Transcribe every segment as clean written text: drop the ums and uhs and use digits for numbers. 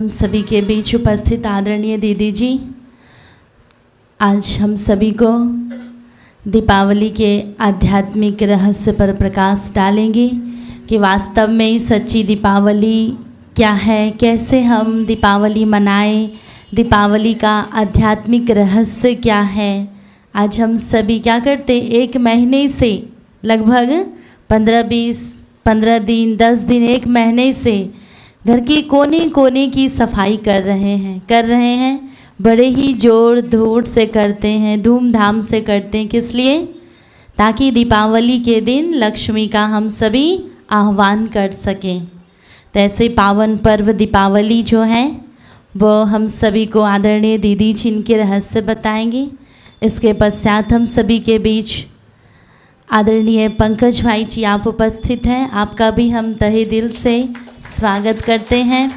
हम सभी के बीच उपस्थित आदरणीय दीदी जी, आज हम सभी को दीपावली के आध्यात्मिक रहस्य पर प्रकाश डालेंगे कि वास्तव में ही सच्ची दीपावली क्या है, कैसे हम दीपावली मनाएं, दीपावली का आध्यात्मिक रहस्य क्या है। आज हम सभी क्या करते, एक महीने से लगभग 15 दिन 10 दिन, एक महीने से घर की कोने कोने की सफाई कर रहे हैं। बड़े ही जोर धूड़ से करते हैं, धूमधाम से करते हैं। किस लिए? ताकि दीपावली के दिन लक्ष्मी का हम सभी आह्वान कर सकें। तो ऐसे पावन पर्व दीपावली जो है वो हम सभी को आदरणीय दीदी जी इनके रहस्य बताएंगे। इसके पश्चात हम सभी के बीच आदरणीय पंकज भाई जी आप उपस्थित हैं, आपका भी हम तहे दिल से स्वागत करते हैं।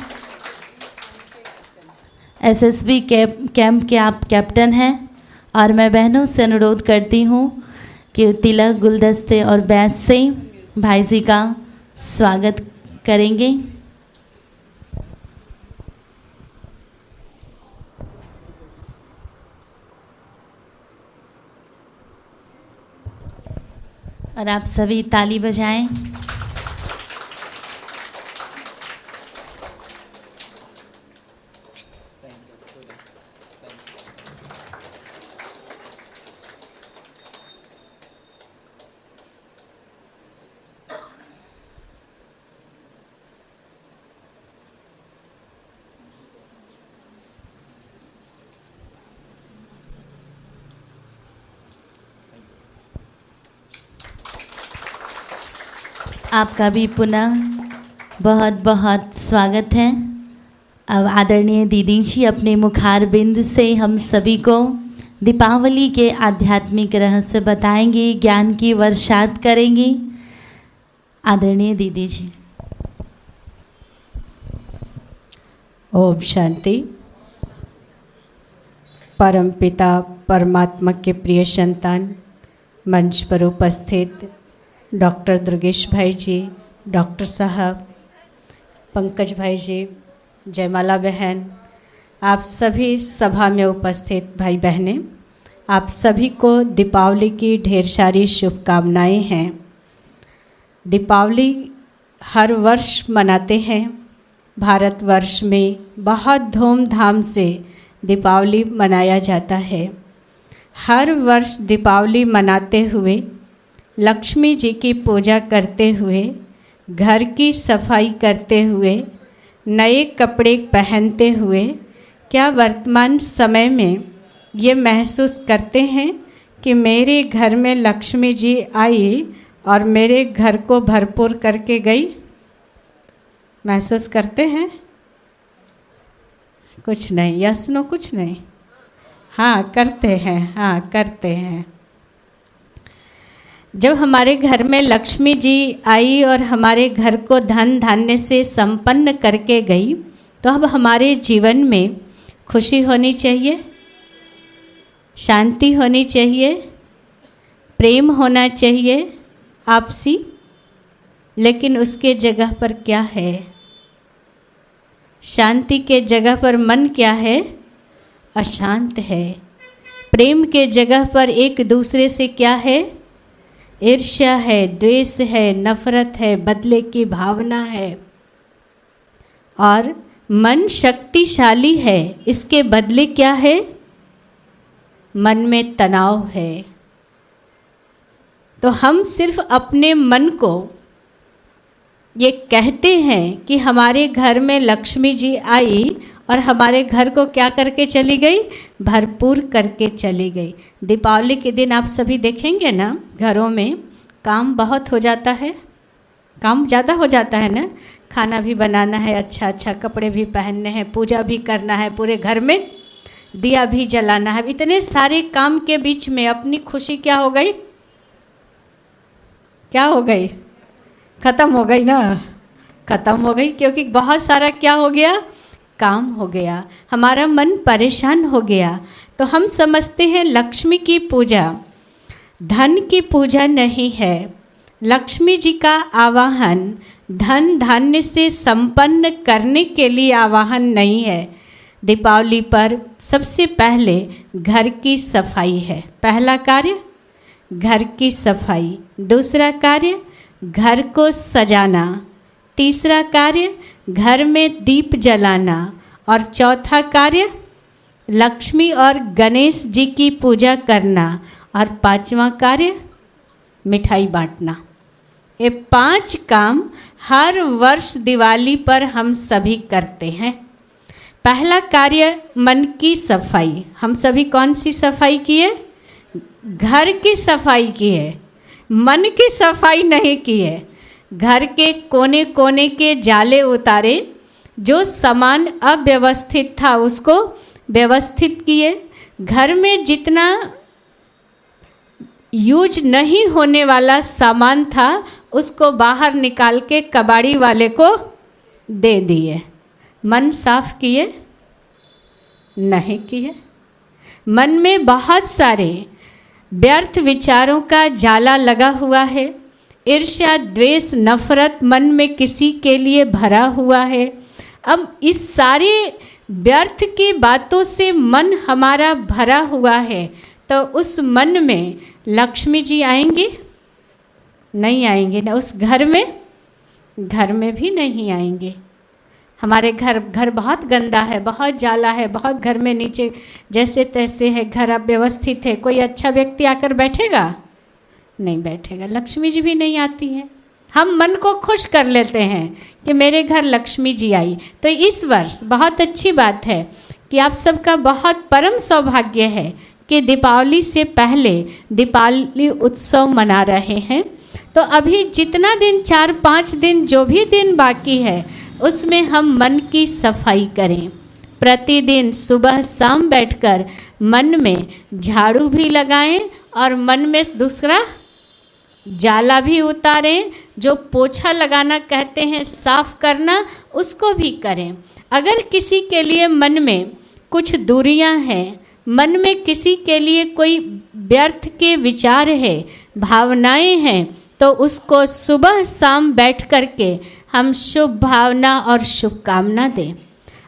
एसएसबी कैंप के आप कैप्टन हैं और मैं बहनों से अनुरोध करती हूँ कि तिलक, गुलदस्ते और बैच से भाई जी का स्वागत करेंगे। और आप सभी ताली बजाएं। आपका भी पुनः बहुत बहुत स्वागत है। अब आदरणीय दीदी जी अपने मुखार बिंद से हम सभी को दीपावली के आध्यात्मिक रहस्य बताएंगे, ज्ञान की वर्षात करेंगी। आदरणीय दीदी जी। ओम शांति। परमपिता परमात्मा के प्रिय संतान, मंच पर उपस्थित डॉक्टर दुर्गेश भाई जी, डॉक्टर साहब, पंकज भाई जी, जयमाला बहन, आप सभी सभा में उपस्थित भाई बहनें, आप सभी को दीपावली की ढेर सारी शुभकामनाएं हैं। दीपावली हर वर्ष मनाते हैं। भारतवर्ष में बहुत धूमधाम से दीपावली मनाया जाता है। हर वर्ष दीपावली मनाते हुए, लक्ष्मी जी की पूजा करते हुए, घर की सफाई करते हुए, नए कपड़े पहनते हुए, क्या वर्तमान समय में ये महसूस करते हैं कि मेरे घर में लक्ष्मी जी आई और मेरे घर को भरपूर करके गई? महसूस करते हैं? कुछ नहीं, यस नो कुछ नहीं। हाँ करते हैं, हाँ करते हैं। जब हमारे घर में लक्ष्मी जी आई और हमारे घर को धन धान्य से संपन्न करके गई, तो अब हमारे जीवन में खुशी होनी चाहिए, शांति होनी चाहिए, प्रेम होना चाहिए आपसी। लेकिन उसके जगह पर क्या है? शांति के जगह पर मन क्या है? अशांत है। प्रेम के जगह पर एक दूसरे से क्या है? ईर्ष्या है, द्वेष है, नफरत है, बदले की भावना है। और मन शक्तिशाली है, इसके बदले क्या है? मन में तनाव है। तो हम सिर्फ अपने मन को ये कहते हैं कि हमारे घर में लक्ष्मी जी आई और हमारे घर को क्या करके चली गई? भरपूर करके चली गई। दीपावली के दिन आप सभी देखेंगे ना, घरों में काम बहुत हो जाता है, काम ज़्यादा हो जाता है ना। खाना भी बनाना है, अच्छा अच्छा कपड़े भी पहनने हैं, पूजा भी करना है, पूरे घर में दिया भी जलाना है। इतने सारे काम के बीच में अपनी खुशी क्या हो गई? क्या हो गई? ख़त्म हो गई ना, ख़त्म हो गई। क्योंकि बहुत सारा क्या हो गया? काम हो गया, हमारा मन परेशान हो गया। तो हम समझते हैं लक्ष्मी की पूजा धन की पूजा नहीं है। लक्ष्मी जी का आवाहन धन धान्य से संपन्न करने के लिए आवाहन नहीं है। दीपावली पर सबसे पहले घर की सफाई है। पहला कार्य घर की सफाई, दूसरा कार्य घर को सजाना, तीसरा कार्य घर में दीप जलाना और चौथा कार्य लक्ष्मी और गणेश जी की पूजा करना और पांचवा कार्य मिठाई बांटना। ये 5 काम हर वर्ष दिवाली पर हम सभी करते हैं। पहला कार्य मन की सफाई। हम सभी कौन सी सफाई की है? घर की सफाई की है, मन की सफाई नहीं की है। घर के कोने कोने के जाले उतारे, जो सामान अव्यवस्थित था उसको व्यवस्थित किए। घर में जितना यूज नहीं होने वाला सामान था उसको बाहर निकाल के कबाड़ी वाले को दे दिए। मन साफ किए? नहीं किए। मन में बहुत सारे व्यर्थ विचारों का जाला लगा हुआ है। ईर्ष्या, द्वेष, नफरत मन में किसी के लिए भरा हुआ है। अब इस सारे व्यर्थ की बातों से मन हमारा भरा हुआ है, तो उस मन में लक्ष्मी जी आएंगे? नहीं आएंगे ना। उस घर में भी नहीं आएंगे। हमारे घर बहुत गंदा है, बहुत जाला है, बहुत घर में नीचे जैसे तैसे है, घर अव्यवस्थित है। कोई अच्छा व्यक्ति आकर बैठेगा? नहीं बैठेगा। लक्ष्मी जी भी नहीं आती है। हम मन को खुश कर लेते हैं कि मेरे घर लक्ष्मी जी आई। तो इस वर्ष बहुत अच्छी बात है कि आप सबका बहुत परम सौभाग्य है कि दीपावली से पहले दीपावली उत्सव मना रहे हैं। तो अभी जितना दिन 4-5 दिन जो भी दिन बाकी है उसमें हम मन की सफाई करें। प्रतिदिन सुबह शाम बैठकर मन में झाड़ू भी लगाएं और मन में दूसरा जाला भी उतारें। जो पोछा लगाना कहते हैं, साफ करना, उसको भी करें। अगर किसी के लिए मन में कुछ दूरियां हैं, मन में किसी के लिए कोई व्यर्थ के विचार है, भावनाएं हैं, तो उसको सुबह शाम बैठ कर के हम शुभ भावना और शुभकामना दें।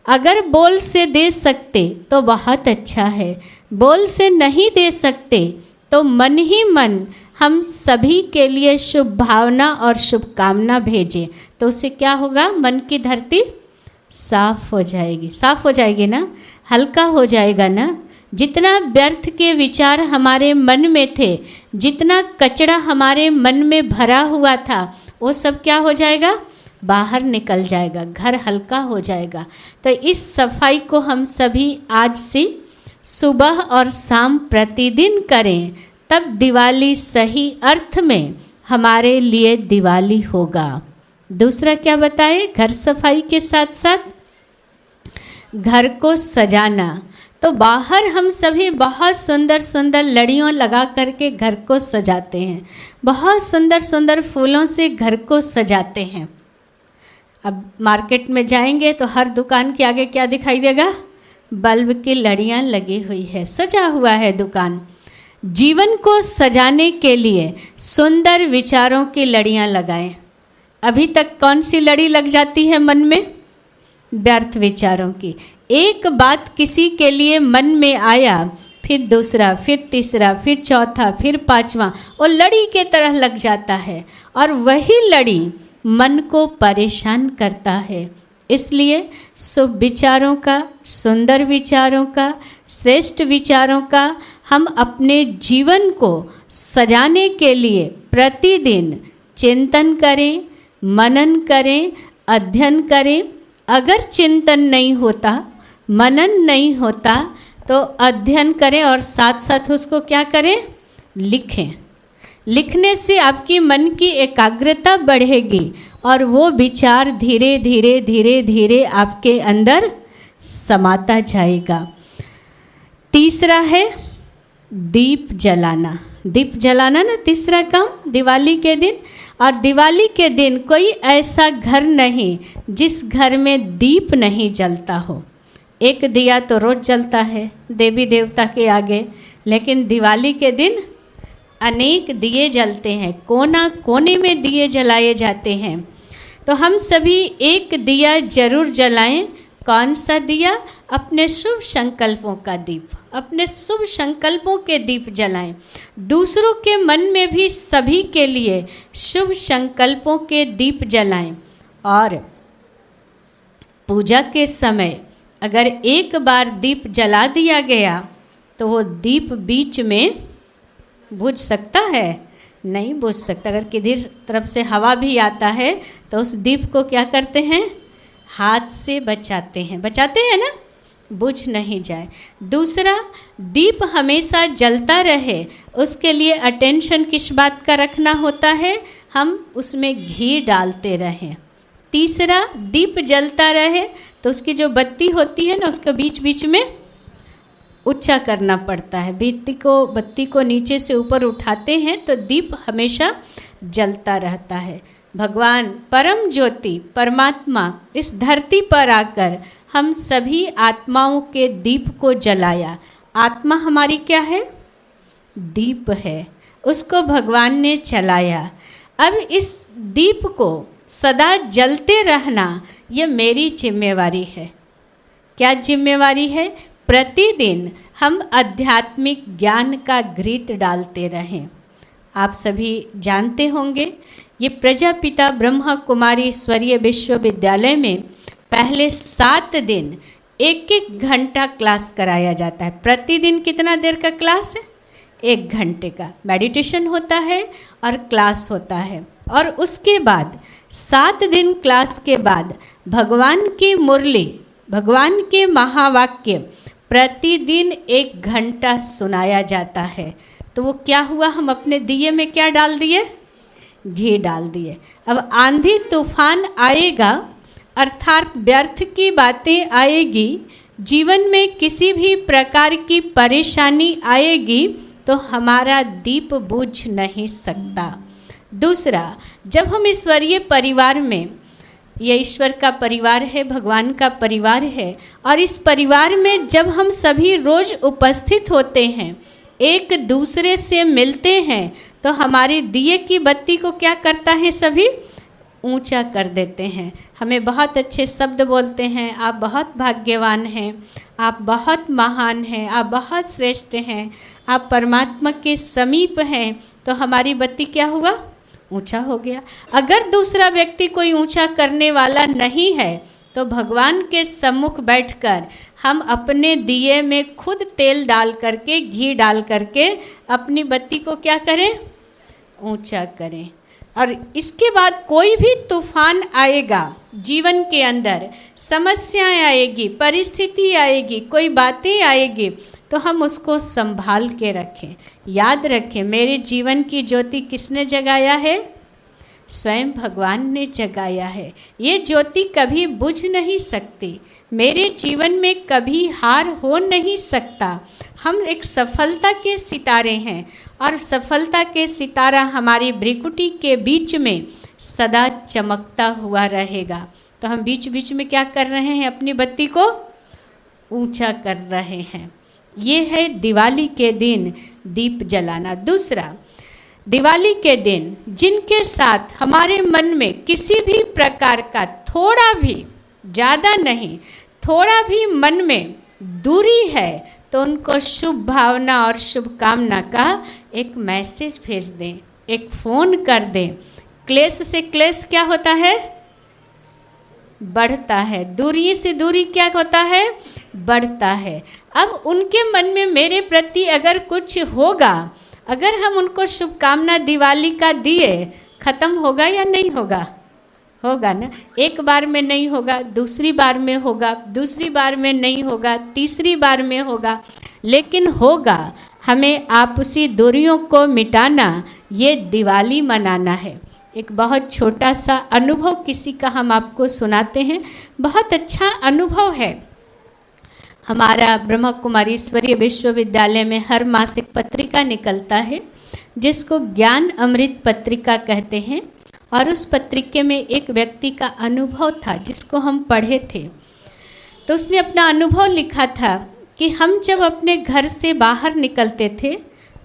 अगर बोल से दे सकते तो बहुत अच्छा है, बोल से नहीं दे सकते तो मन ही मन हम सभी के लिए शुभ भावना और शुभकामना भेजें। तो उससे क्या होगा? मन की धरती साफ हो जाएगी। साफ हो जाएगी ना, हल्का हो जाएगा ना। जितना व्यर्थ के विचार हमारे मन में थे, जितना कचरा हमारे मन में भरा हुआ था, वो सब क्या हो जाएगा? बाहर निकल जाएगा, घर हल्का हो जाएगा। तो इस सफाई को हम सभी आज से सुबह और शाम प्रतिदिन करें, तब दिवाली सही अर्थ में हमारे लिए दिवाली होगा। दूसरा क्या बताए? घर सफाई के साथ साथ घर को सजाना। तो बाहर हम सभी बहुत सुंदर सुंदर लड़ियों लगा करके घर को सजाते हैं, बहुत सुंदर सुंदर फूलों से घर को सजाते हैं। अब मार्केट में जाएंगे तो हर दुकान के आगे क्या दिखाई देगा? बल्ब की लड़ियाँ लगी हुई है, सजा हुआ है दुकान। जीवन को सजाने के लिए सुंदर विचारों की लड़ियाँ लगाएं। अभी तक कौन सी लड़ी लग जाती है मन में? व्यर्थ विचारों की। एक बात किसी के लिए मन में आया, फिर दूसरा, फिर तीसरा, फिर चौथा, फिर पांचवा, वो लड़ी के तरह लग जाता है और वही लड़ी मन को परेशान करता है। इसलिए शुभ विचारों का, सुंदर विचारों का, श्रेष्ठ विचारों का हम अपने जीवन को सजाने के लिए प्रतिदिन चिंतन करें, मनन करें, अध्ययन करें। अगर चिंतन नहीं होता, मनन नहीं होता, तो अध्ययन करें और साथ साथ उसको क्या करें? लिखें। लिखने से आपकी मन की एकाग्रता बढ़ेगी और वो विचार धीरे धीरे धीरे धीरे आपके अंदर समाता जाएगा। तीसरा है दीप जलाना। दीप जलाना ना तीसरा काम दिवाली के दिन। और दिवाली के दिन कोई ऐसा घर नहीं जिस घर में दीप नहीं जलता हो। एक दिया तो रोज जलता है देवी देवता के आगे, लेकिन दिवाली के दिन अनेक दिए जलते हैं, कोना कोने में दिए जलाए जाते हैं। तो हम सभी एक दिया जरूर जलाएं। कौन सा दिया? अपने शुभ संकल्पों का दीप, अपने शुभ संकल्पों के दीप जलाएं। दूसरों के मन में भी सभी के लिए शुभ संकल्पों के दीप जलाएं। और पूजा के समय अगर एक बार दीप जला दिया गया तो वो दीप बीच में बुझ सकता है? नहीं बुझ सकता। अगर किधर तरफ से हवा भी आता है तो उस दीप को क्या करते हैं? हाथ से बचाते हैं ना, बुझ नहीं जाए। दूसरा, दीप हमेशा जलता रहे उसके लिए अटेंशन किस बात का रखना होता है? हम उसमें घी डालते रहें। तीसरा, दीप जलता रहे तो उसकी जो बत्ती होती है ना, उसको बीच बीच में ऊंचा करना पड़ता है। बत्ती को नीचे से ऊपर उठाते हैं तो दीप हमेशा जलता रहता है। भगवान परम ज्योति परमात्मा इस धरती पर आकर हम सभी आत्माओं के दीप को जलाया। आत्मा हमारी क्या है? दीप है, उसको भगवान ने जलाया। अब इस दीप को सदा जलते रहना ये मेरी जिम्मेवारी है। क्या जिम्मेवारी है? प्रतिदिन हम आध्यात्मिक ज्ञान का घृत डालते रहें। आप सभी जानते होंगे ये प्रजापिता ब्रह्मा कुमारी ईश्वरीय विश्वविद्यालय में पहले 7 दिन 1-1 घंटा क्लास कराया जाता है। प्रतिदिन कितना देर का क्लास है? 1 घंटे का मेडिटेशन होता है और क्लास होता है। और उसके बाद 7 दिन क्लास के बाद भगवान की मुरली, भगवान के महावाक्य प्रतिदिन 1 घंटा सुनाया जाता है। तो वो क्या हुआ? हम अपने दिए में क्या डाल दिए? घी डाल दिए। अब आंधी तूफान आएगा अर्थात व्यर्थ की बातें आएगी, जीवन में किसी भी प्रकार की परेशानी आएगी तो हमारा दीप बुझ नहीं सकता। दूसरा, जब हम ईश्वरीय परिवार में, ये ईश्वर का परिवार है, भगवान का परिवार है, और इस परिवार में जब हम सभी रोज उपस्थित होते हैं, एक दूसरे से मिलते हैं, तो हमारे दिए की बत्ती को क्या करता है? सभी ऊंचा कर देते हैं। हमें बहुत अच्छे शब्द बोलते हैं, आप बहुत भाग्यवान हैं, आप बहुत महान हैं, आप बहुत श्रेष्ठ हैं, आप परमात्मा के समीप हैं। तो हमारी बत्ती क्या हुआ? ऊंचा हो गया। अगर दूसरा व्यक्ति कोई ऊंचा करने वाला नहीं है तो भगवान के सम्मुख बैठकर हम अपने दिए में खुद तेल डाल करके, घी डाल करके अपनी बत्ती को क्या करें? ऊंचा करें। और इसके बाद कोई भी तूफान आएगा जीवन के अंदर, समस्याएं आएगी, परिस्थिति आएगी, कोई बातें आएगी, तो हम उसको संभाल के रखें। याद रखें, मेरे जीवन की ज्योति किसने जगाया है? स्वयं भगवान ने जगाया है। ये ज्योति कभी बुझ नहीं सकती। मेरे जीवन में कभी हार हो नहीं सकता। हम एक सफलता के सितारे हैं और सफलता के सितारा हमारी भ्रिकुटी के बीच में सदा चमकता हुआ रहेगा। तो हम बीच बीच में क्या कर रहे हैं? अपनी बत्ती को ऊंचा कर रहे हैं। ये है दिवाली के दिन दीप जलाना। दूसरा, दिवाली के दिन जिनके साथ हमारे मन में किसी भी प्रकार का थोड़ा भी, ज़्यादा नहीं, थोड़ा भी मन में दूरी है, तो उनको शुभ भावना और शुभकामना का एक मैसेज भेज दें, एक फ़ोन कर दें। क्लेश से क्लेश क्या होता है? बढ़ता है। दूरी से दूरी क्या होता है? बढ़ता है। अब उनके मन में मेरे प्रति अगर कुछ होगा, अगर हम उनको शुभकामना दिवाली का दिए, ख़त्म होगा या नहीं होगा? होगा ना। एक बार में नहीं होगा, दूसरी बार में होगा, दूसरी बार में नहीं होगा, तीसरी बार में होगा, लेकिन होगा। हमें आपसी दूरियों को मिटाना, ये दिवाली मनाना है। एक बहुत छोटा सा अनुभव किसी का हम आपको सुनाते हैं। बहुत अच्छा अनुभव है। हमारा ब्रह्मा कुमारी ईश्वरीय विश्वविद्यालय में हर मासिक पत्रिका निकलता है जिसको ज्ञान अमृत पत्रिका कहते हैं। और उस पत्रिके में एक व्यक्ति का अनुभव था जिसको हम पढ़े थे। तो उसने अपना अनुभव लिखा था कि हम जब अपने घर से बाहर निकलते थे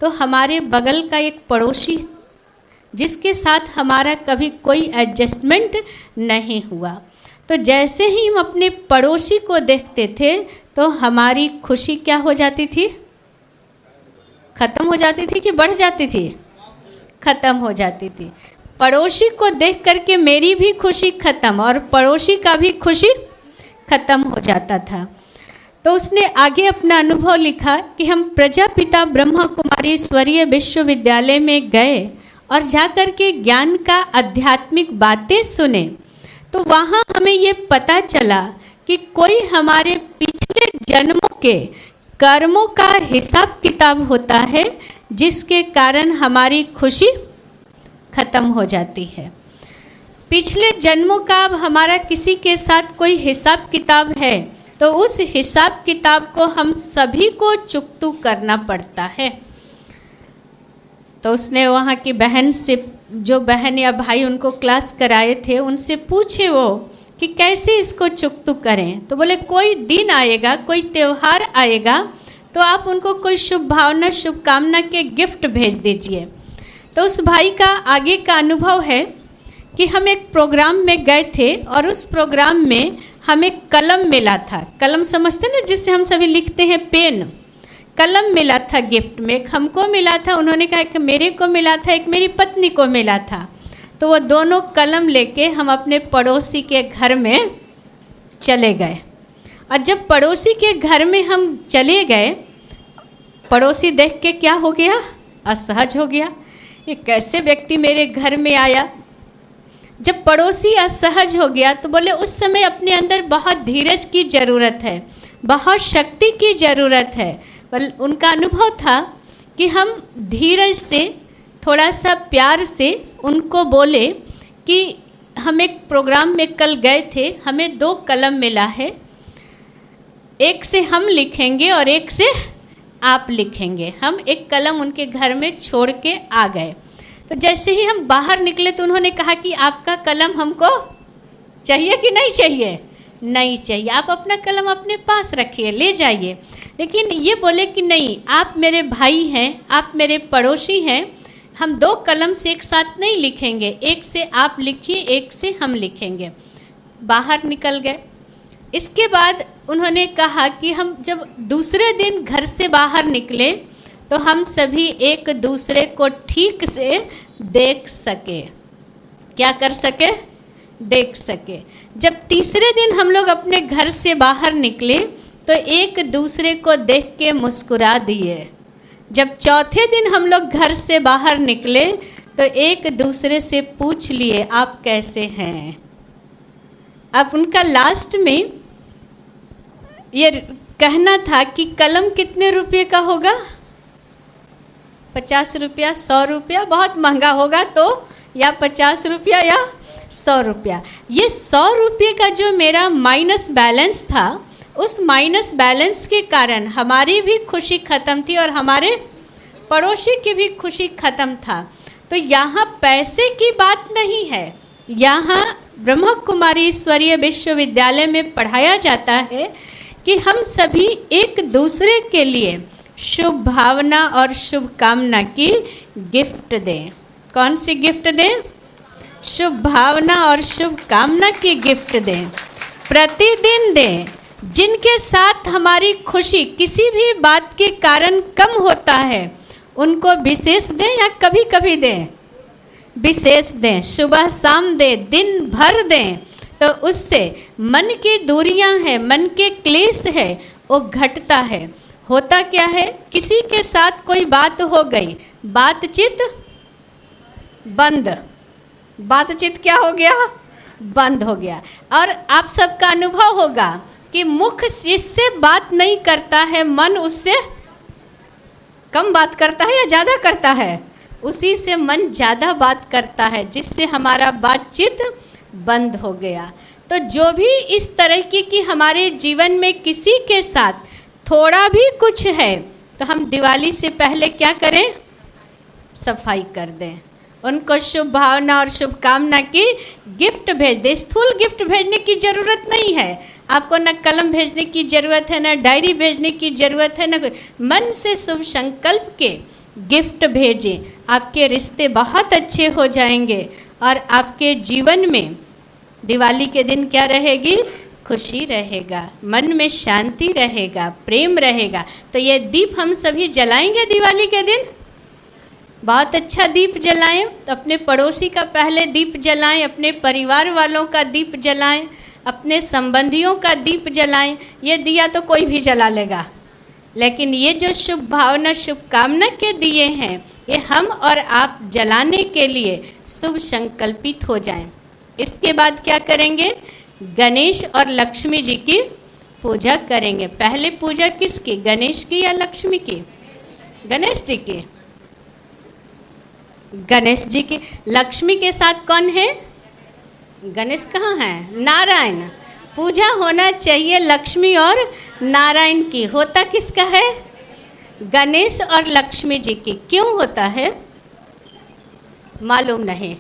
तो हमारे बगल का एक पड़ोसी जिसके साथ हमारा कभी कोई एडजस्टमेंट नहीं हुआ। तो जैसे ही हम अपने पड़ोसी को देखते थे तो हमारी खुशी क्या हो जाती थी? ख़त्म हो जाती थी कि बढ़ जाती थी? ख़त्म हो जाती थी। पड़ोसी को देख करके मेरी भी खुशी ख़त्म और पड़ोसी का भी खुशी ख़त्म हो जाता था। तो उसने आगे अपना अनुभव लिखा कि हम प्रजापिता ब्रह्मा कुमारी ईश्वरीय विश्वविद्यालय में गए और जाकर के ज्ञान का आध्यात्मिक बातें सुने। तो वहाँ हमें ये पता चला कि कोई हमारे पिछले जन्मों के कर्मों का हिसाब किताब होता है, जिसके कारण हमारी खुशी ख़त्म हो जाती है। पिछले जन्मों का अब हमारा किसी के साथ कोई हिसाब किताब है तो उस हिसाब किताब को हम सभी को चुकतू करना पड़ता है। तो उसने वहाँ की बहन से, जो बहन या भाई उनको क्लास कराए थे, उनसे पूछे वो कि कैसे इसको चुकतू करें। तो बोले कोई दिन आएगा, कोई त्यौहार आएगा तो आप उनको कोई शुभ भावना शुभकामना के गिफ्ट भेज दीजिए। तो उस भाई का आगे का अनुभव है कि हम एक प्रोग्राम में गए थे और उस प्रोग्राम में हमें कलम मिला था। कलम समझते ना, जिससे हम सभी लिखते हैं, पेन। कलम मिला था गिफ्ट में, एक हमको मिला था, उन्होंने कहा कि मेरे को मिला था, एक मेरी पत्नी को मिला था। तो वो दोनों कलम लेके हम अपने पड़ोसी के घर में चले गए। और जब पड़ोसी के घर में हम चले गए, पड़ोसी देख के क्या हो गया? असहज हो गया, ये कैसे व्यक्ति मेरे घर में आया। जब पड़ोसी असहज हो गया तो बोले उस समय अपने अंदर बहुत धीरज की ज़रूरत है, बहुत शक्ति की ज़रूरत है। उनका अनुभव था कि हम धीरज से, थोड़ा सा प्यार से उनको बोले कि हम एक प्रोग्राम में कल गए थे, हमें 2 कलम मिला है, एक से हम लिखेंगे और एक से आप लिखेंगे। हम एक कलम उनके घर में छोड़ के आ गए। तो जैसे ही हम बाहर निकले तो उन्होंने कहा कि आपका कलम हमको चाहिए कि नहीं चाहिए? नहीं चाहिए, आप अपना कलम अपने पास रखिए, ले जाइए। लेकिन ये बोले कि नहीं, आप मेरे भाई हैं, आप मेरे पड़ोसी हैं, हम 2 कलम से एक साथ नहीं लिखेंगे, एक से आप लिखिए, एक से हम लिखेंगे। बाहर निकल गए। इसके बाद उन्होंने कहा कि हम जब दूसरे दिन घर से बाहर निकले तो हम सभी एक दूसरे को ठीक से देख सके। क्या कर सके? देख सके। जब तीसरे दिन हम लोग अपने घर से बाहर निकले तो एक दूसरे को देख के मुस्कुरा दिए। जब चौथे दिन हम लोग घर से बाहर निकले तो एक दूसरे से पूछ लिए आप कैसे हैं। अब उनका लास्ट में ये कहना था कि कलम कितने रुपये का होगा? 50 रुपया, 100 रुपया, बहुत महंगा होगा तो या 50 रुपया या 100 रुपया। ये 100 रुपये का जो मेरा माइनस बैलेंस था, उस माइनस बैलेंस के कारण हमारी भी खुशी ख़त्म थी और हमारे पड़ोसी की भी खुशी ख़त्म था। तो यहाँ पैसे की बात नहीं है, यहाँ ब्रह्मा कुमारी ईश्वरीय विश्वविद्यालय में पढ़ाया जाता है कि हम सभी एक दूसरे के लिए शुभ भावना और शुभकामना की गिफ्ट दें। कौन सी गिफ्ट दें? शुभ भावना और शुभकामना की गिफ्ट दें, प्रतिदिन दें। जिनके साथ हमारी खुशी किसी भी बात के कारण कम होता है उनको विशेष दें या कभी कभी दें? विशेष दें, सुबह शाम दें, दिन भर दें। तो उससे मन की दूरियां हैं, मन के क्लेश है, वो घटता है। होता क्या है, किसी के साथ कोई बात हो गई, बातचीत बंद, बातचीत क्या हो गया? बंद हो गया। और आप सबका अनुभव होगा कि मुख जिससे बात नहीं करता है, मन उससे कम बात करता है या ज़्यादा करता है? उसी से मन ज़्यादा बात करता है, जिससे हमारा बातचीत बंद हो गया। तो जो भी इस तरह की हमारे जीवन में किसी के साथ थोड़ा भी कुछ है तो हम दिवाली से पहले क्या करें? सफाई कर दें, उनको शुभ भावना और शुभकामना की गिफ्ट भेज दें। स्थूल गिफ्ट भेजने की ज़रूरत नहीं है आपको, न कलम भेजने की ज़रूरत है, न डायरी भेजने की ज़रूरत है, न कोई। मन से शुभ संकल्प के गिफ्ट भेजें, आपके रिश्ते बहुत अच्छे हो जाएंगे और आपके जीवन में दिवाली के दिन क्या रहेगी? खुशी रहेगा, मन में शांति रहेगा, प्रेम रहेगा। तो ये दीप हम सभी जलाएंगे दिवाली के दिन। बहुत अच्छा दीप जलाएं, अपने पड़ोसी का पहले दीप जलाएं, अपने परिवार वालों का दीप जलाएं, अपने संबंधियों का दीप जलाएं। ये दिया तो कोई भी जला लेगा, लेकिन ये जो शुभ भावना शुभकामना के दिए हैं ये हम और आप जलाने के लिए शुभ संकल्पित हो जाएं। इसके बाद क्या करेंगे? गणेश और लक्ष्मी जी की पूजा करेंगे। पहले पूजा किसकी? गणेश की या लक्ष्मी की? गणेश जी की। गणेश जी की। लक्ष्मी के साथ कौन है? गणेश कहाँ है? नारायण। पूजा होना चाहिए लक्ष्मी और नारायण की। होता किसका है? गणेश और लक्ष्मी जी की। क्यों होता है मालूम नहीं,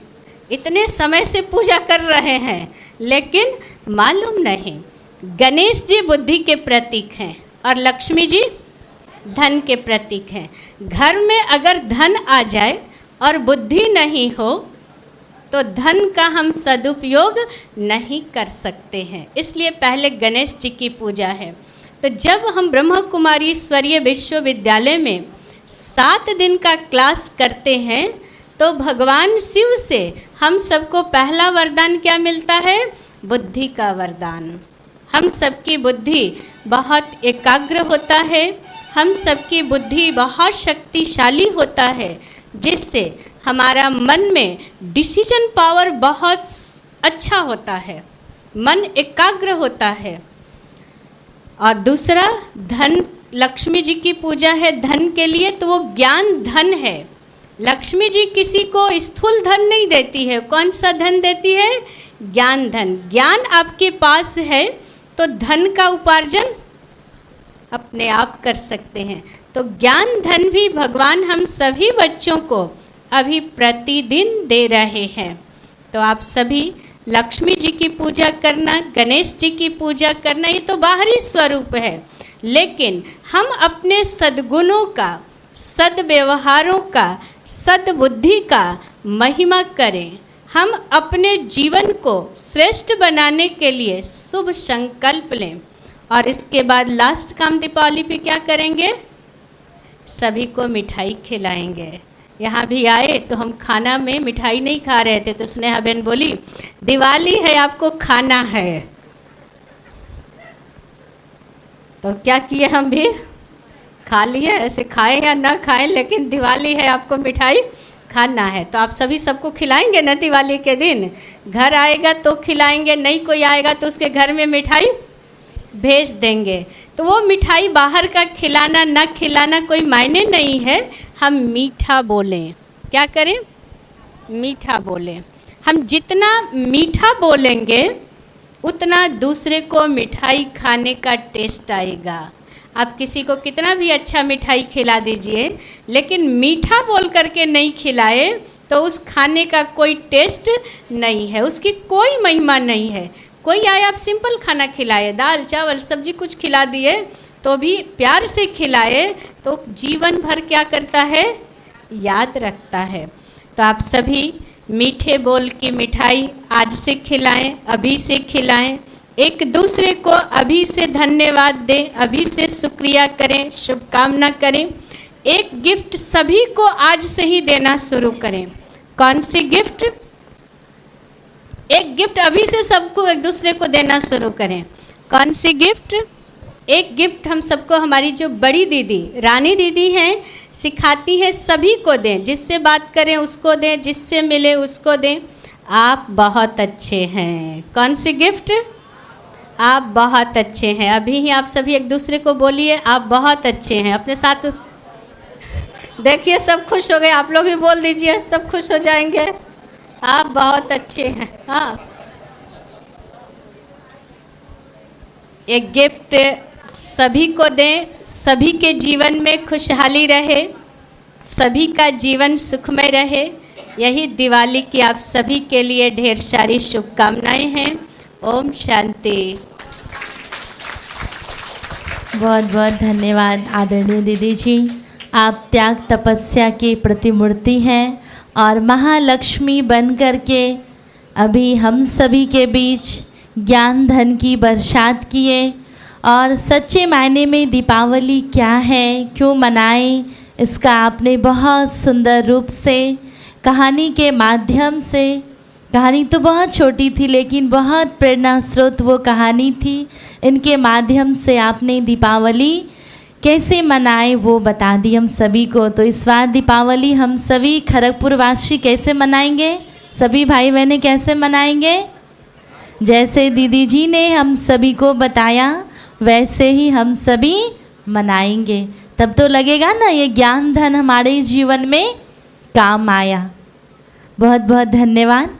इतने समय से पूजा कर रहे हैं लेकिन मालूम नहीं। गणेश जी बुद्धि के प्रतीक हैं और लक्ष्मी जी धन के प्रतीक हैं। घर में अगर धन आ जाए और बुद्धि नहीं हो तो धन का हम सदुपयोग नहीं कर सकते हैं। इसलिए पहले गणेश जी की पूजा है। तो जब हम ब्रह्म कुमारी ईश्वरीय विश्वविद्यालय में 7 दिन का क्लास करते हैं तो भगवान शिव से हम सबको पहला वरदान क्या मिलता है? बुद्धि का वरदान। हम सबकी बुद्धि बहुत एकाग्र होता है, हम सबकी बुद्धि बहुत शक्तिशाली होता है, जिससे हमारा मन में डिसीजन पावर बहुत अच्छा होता है, मन एकाग्र होता है। और दूसरा धन, लक्ष्मी जी की पूजा है धन के लिए, तो वो ज्ञान धन है। लक्ष्मी जी किसी को स्थूल धन नहीं देती है। कौन सा धन देती है? ज्ञान धन। ज्ञान आपके पास है तो धन का उपार्जन अपने आप कर सकते हैं। तो ज्ञान धन भी भगवान हम सभी बच्चों को अभी प्रतिदिन दे रहे हैं। तो आप सभी लक्ष्मी जी की पूजा करना, गणेश जी की पूजा करना, ये तो बाहरी स्वरूप है, लेकिन हम अपने सद्गुणों का, सद्व्यवहारों का, सद्बुद्धि का महिमा करें। हम अपने जीवन को श्रेष्ठ बनाने के लिए शुभ संकल्प लें। और इसके बाद लास्ट काम दीपावली पे क्या करेंगे? सभी को मिठाई खिलाएंगे। यहाँ भी आए तो हम खाना में मिठाई नहीं खा रहे थे, तो स्नेहा बहन बोली दिवाली है आपको खाना है। तो क्या किए? हम भी खा लिए, ऐसे खाए या ना खाए, लेकिन दिवाली है आपको मिठाई खाना है। तो आप सभी सबको खिलाएंगे ना दिवाली के दिन? घर आएगा तो खिलाएंगे, नहीं कोई आएगा तो उसके घर में मिठाई भेज देंगे। तो वो मिठाई बाहर का खिलाना ना खिलाना कोई मायने नहीं है, हम मीठा बोलें। क्या करें? मीठा बोलें। हम जितना मीठा बोलेंगे उतना दूसरे को मिठाई खाने का टेस्ट आएगा। आप किसी को कितना भी अच्छा मिठाई खिला दीजिए, लेकिन मीठा बोल करके नहीं खिलाए तो उस खाने का कोई टेस्ट नहीं है, उसकी कोई महिमा नहीं है। कोई आए, आप सिंपल खाना खिलाए, दाल चावल सब्जी कुछ खिला दिए तो भी प्यार से खिलाए तो जीवन भर क्या करता है? याद रखता है। तो आप सभी मीठे बोल की मिठाई आज से खिलाएं, अभी से खिलाएं। एक दूसरे को अभी से धन्यवाद दें, अभी से शुक्रिया करें, शुभकामना करें। एक गिफ्ट सभी को आज से ही देना शुरू करें। कौन सी गिफ्ट? एक गिफ्ट अभी से सबको एक दूसरे को देना शुरू करें। कौन सी गिफ्ट? एक गिफ्ट हम सबको, हमारी जो बड़ी दीदी रानी दीदी हैं, सिखाती हैं सभी को दें। जिससे बात करें उसको दें, जिससे मिले उसको दें। आप बहुत अच्छे हैं। कौन सी गिफ्ट? आप बहुत अच्छे हैं। अभी ही आप सभी एक दूसरे को बोलिए आप बहुत अच्छे हैं। अपने साथ देखिए सब खुश हो गए। आप लोग भी बोल दीजिए, सब खुश हो जाएंगे। आप बहुत अच्छे हैं। हाँ, एक गिफ्ट सभी को दें, सभी के जीवन में खुशहाली रहे, सभी का जीवन सुखमय रहे। यही दिवाली की आप सभी के लिए ढेर सारी शुभकामनाएं हैं। ओम शांति। बहुत बहुत धन्यवाद आदरणीय दीदी जी। आप त्याग तपस्या की प्रतिमूर्ति हैं और महालक्ष्मी बन कर के अभी हम सभी के बीच ज्ञान धन की बरसात किए। और सच्चे मायने में दीपावली क्या है, क्यों मनाएं, इसका आपने बहुत सुंदर रूप से कहानी के माध्यम से, कहानी तो बहुत छोटी थी लेकिन बहुत प्रेरणा स्रोत वो कहानी थी, इनके माध्यम से आपने दीपावली कैसे मनाए वो बता दी हम सभी को। तो इस बार दीपावली हम सभी खड़गपुर वासी कैसे मनाएंगे, सभी भाई बहनें कैसे मनाएंगे? जैसे दीदी जी ने हम सभी को बताया वैसे ही हम सभी मनाएंगे, तब तो लगेगा ना ये ज्ञान धन हमारे जीवन में काम आया। बहुत बहुत धन्यवाद।